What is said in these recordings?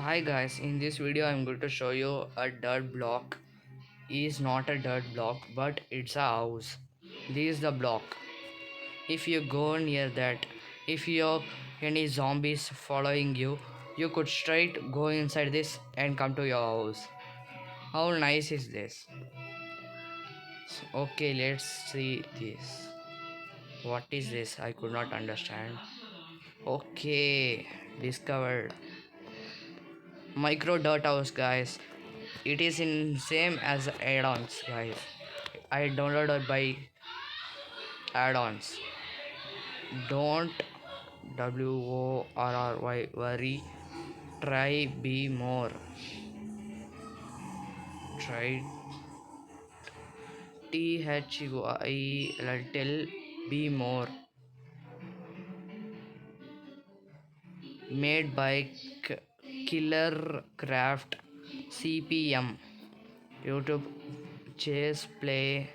Hi guys, in this video I'm going to show you a dirt block. Is not a dirt block but it's a house. This is the block. If you go near that, if you any zombies following you, you could straight go inside this and come to your house. How nice is this? Okay, let's see this. What is this? I could not understand. Okay, discovered. Micro dirt house, guys. It is in same as add-ons, guys. I downloaded by add-ons. Don't worry, worry. Try be more. Try THY little be more. Made by Killer Craft CPM. YouTube Chase Play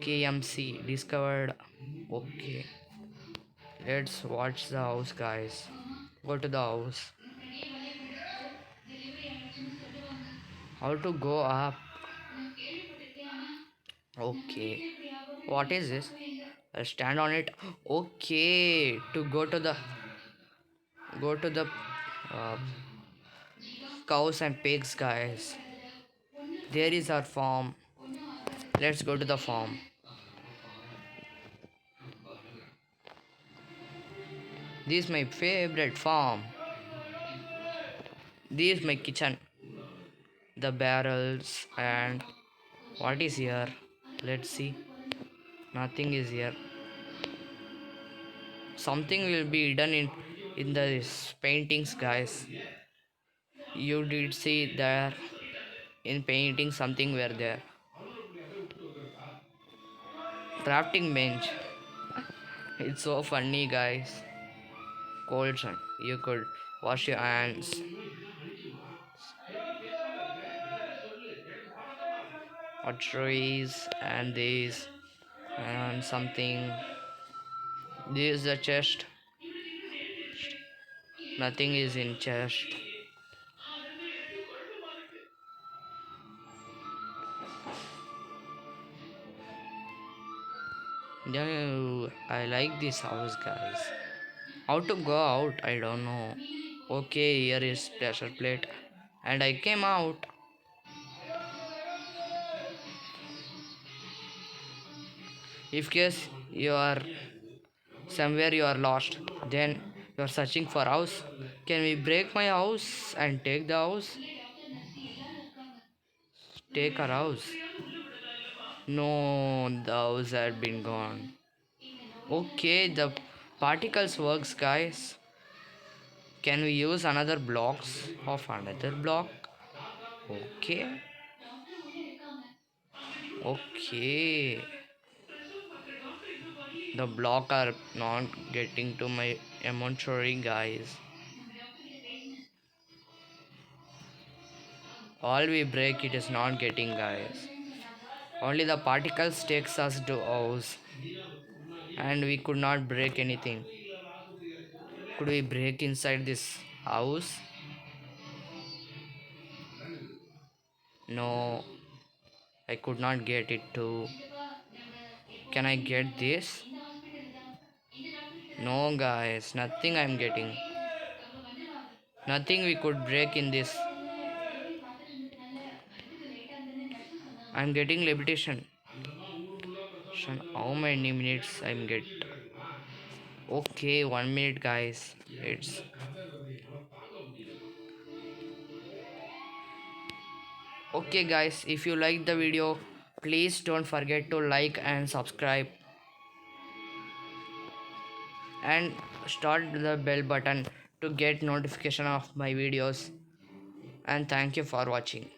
KMC discovered. Okay, let's watch the house, guys. Go to the house. How to go up? Okay. What is this? Stand on it. Okay. To go to the uh, cows and pigs, guys. There is our farm. Let's go to the farm. This is my favorite farm. This is my kitchen. The barrels and what is here? Let's see. Nothing is here. Something will be done in the paintings, guys. You did see there in painting something were there. Crafting bench. It's so funny, guys. Cold sun. You could wash your hands. Or trees and this and something. This is the chest. Nothing is in chest. No, I like this house, guys. How to go out? I don't know. Okay, here is pressure plate, and I came out. If case you are somewhere you are lost, then you are searching for house. Can we break my house and take the house? Take our house. No, the house had been gone. Okay, the particles works, guys. Can we use another blocks of another block? Okay. Okay. The block are not getting to my inventory, guys. All we break it is not getting, guys. Only the particles takes us to house. And we could not break anything. Could we break inside this house? No, I could not get it too. Can I get this? No, guys, nothing I'm getting. Nothing we could break in this. I'm getting levitation. How many minutes I'm get? Okay, 1 minute, guys. It's okay, guys. If you like the video, please don't forget to like and subscribe and start the bell button to get notification of my videos. And thank you for watching.